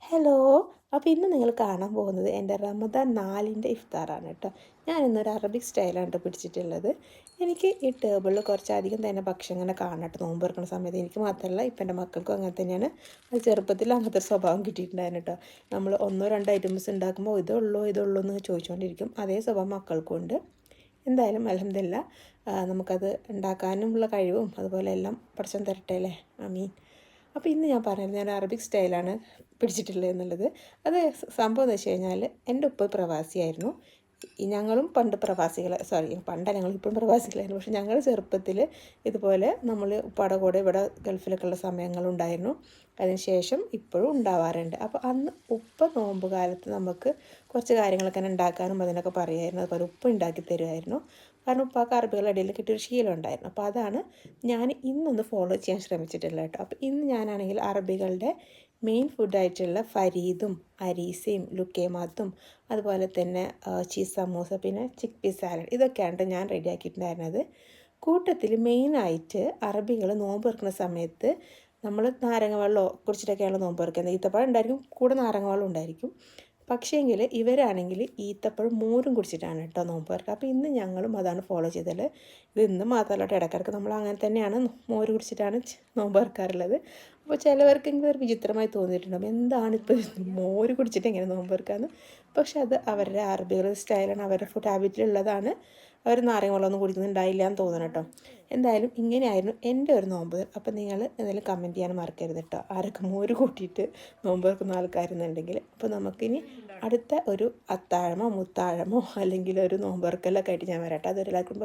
Hello. അപ്പോൾ ഇന്ന് നിങ്ങൾ കാണാൻ പോകുന്നത് എൻ്റെ റമദാൻ 4ൻ്റെ ഇഫ്താറാണ് കേട്ടോ. ഞാനിന്നൊരു അറബിക് സ്റ്റൈലാണ് കേട്ടോ പിടിച്ചിട്ടുള്ളത്. എനിക്ക് ഈ ടേബിളിൽ കുറച്ചധികം തന്നെ ഭക്ഷണം ഇങ്ങനെ കാണട്ടെ നോമ്പ് തുറക്കുന്ന സമയത്ത്. എനിക്ക് മാത്രമല്ല ഇപ്പം എൻ്റെ മക്കൾക്കും അങ്ങനെ തന്നെയാണ്. അത് ചെറുപ്പത്തിൽ അങ്ങനത്തെ ഒരു സ്വഭാവം കിട്ടിയിട്ടുണ്ടായിരുന്നു കേട്ടോ. നമ്മൾ ഒന്നോ രണ്ടോ ഐറ്റംസ് ഉണ്ടാക്കുമ്പോൾ ഇതുള്ളൂ എന്ന് ചോദിച്ചുകൊണ്ടിരിക്കും. അതേ സ്വഭാവം മക്കൾക്കും ഉണ്ട്. എന്തായാലും അൽഹംദുലില്ലാ നമുക്കത് ഉണ്ടാക്കാനുമുള്ള കഴിവും അതുപോലെ എല്ലാം പടച്ചോൻ തരട്ടെ അല്ലേ, ആമീൻ. അപ്പോൾ ഇന്ന് ഞാൻ പറഞ്ഞത് ഞാൻ അറബിക് സ്റ്റൈലാണ് പിടിച്ചിട്ടുള്ളത് എന്നുള്ളത്. അത് സംഭവം എന്ന് വെച്ച് കഴിഞ്ഞാൽ എൻ്റെ ഉപ്പ പ്രവാസിയായിരുന്നു. ഞങ്ങളും പണ്ട് പണ്ടല്ല, ഞങ്ങൾ ഇപ്പോഴും പ്രവാസികളായിരുന്നു. പക്ഷെ ഞങ്ങൾ ചെറുപ്പത്തിൽ ഇതുപോലെ നമ്മൾ ഉപ്പാടെ കൂടെ ഇവിടെ ഗൾഫിലൊക്കെ ഉള്ള സമയങ്ങളുണ്ടായിരുന്നു. അതിന് ശേഷം ഇപ്പോഴും ഉണ്ടാവാറുണ്ട്. അപ്പോൾ അന്ന് ഉപ്പ നോമ്പ് കാലത്ത് നമുക്ക് കുറച്ച് കാര്യങ്ങളൊക്കെ ഉണ്ടാക്കാനും അതിനൊക്കെ പറയുമായിരുന്നു. അതുപോലെ ഉപ്പ ഉണ്ടാക്കി തരുമായിരുന്നു. കാരണം ഉപ്പാക്ക് അറബികളുടെ ഇടയിൽ കിട്ടിയൊരു ശീലം ഉണ്ടായിരുന്നു. അപ്പോൾ അതാണ് ഞാൻ ഇന്നൊന്ന് ഫോളോ ചെയ്യാൻ ശ്രമിച്ചിട്ടുള്ളത് കേട്ടോ. അപ്പോൾ ഇന്ന് ഞാനാണെങ്കിൽ അറബികളുടെ മെയിൻ ഫുഡായിട്ടുള്ള ഫരീദും അരീസയും ലുക്കേമാത്തും അതുപോലെ തന്നെ ചീസ് സമൂസ പിന്നെ ചിക്ക് പീസ് സാലഡ് ഇതൊക്കെയാണ് ഞാൻ റെഡിയാക്കിയിട്ടുണ്ടായിരുന്നത്. കൂട്ടത്തിൽ മെയിനായിട്ട് അറബികൾ നോമ്പ് തുറക്കുന്ന സമയത്ത് നമ്മൾ നാരങ്ങ വെള്ളമോ കുടിച്ചിട്ടൊക്കെയാണ് നോമ്പ് തുറക്കുന്നത്. ഈത്തപ്പഴം ഉണ്ടായിരിക്കും, കൂടെ നാരങ്ങ വെള്ളം ഉണ്ടായിരിക്കും. പക്ഷേങ്കിൽ ഇവരാണെങ്കിൽ ഈത്തപ്പഴം മോരും കുടിച്ചിട്ടാണ് കേട്ടോ നോമ്പ് തുറക്കുക. അപ്പോൾ ഇന്ന് ഞങ്ങളും അതാണ് ഫോളോ ചെയ്തത്. ഇത് ഇന്ന് മാത്രമല്ല കേട്ടോ, ഇടയ്ക്കിടയ്ക്ക് നമ്മൾ അങ്ങനെ തന്നെയാണ് മോര് കുടിച്ചിട്ടാണ് നോമ്പ് തുറക്കാറുള്ളത്. അപ്പോൾ ചിലവർക്കെങ്കിലും ഒരു വിചിത്രമായി തോന്നിയിട്ടുണ്ടാകും, എന്താണിപ്പോൾ മോര് കുടിച്ചിട്ട് എങ്ങനെ നോമ്പ് തുറക്കാമെന്ന്. പക്ഷെ അത് അവരുടെ അറബികളുടെ സ്റ്റൈലാണ്, അവരുടെ ഫുഡ് ഹാബിറ്റിലുള്ളതാണ്. അവർ നാരങ്ങ വെള്ളമൊന്നും കുടിക്കുന്നുണ്ടായില്ല എന്ന് തോന്നണം കേട്ടോ. എന്തായാലും ഇങ്ങനെയായിരുന്നു എൻ്റെ ഒരു നോമ്പ്. അപ്പോൾ നിങ്ങൾ എന്തെങ്കിലും കമൻറ്റ് ചെയ്യാൻ മറക്കരുത് കേട്ടോ, ആരൊക്കെ മോര് കൂട്ടിയിട്ട് നോമ്പ് തുറക്കുന്ന ആൾക്കാരെന്നുണ്ടെങ്കിൽ. അപ്പോൾ നമുക്കിനി അടുത്ത ഒരു അത്താഴമോ മുത്താഴമോ അല്ലെങ്കിൽ ഒരു നോമ്പ് തുറക്കലൊക്കെ ആയിട്ട് ഞാൻ വരാം കേട്ടോ. അതൊരു എല്ലാവർക്കും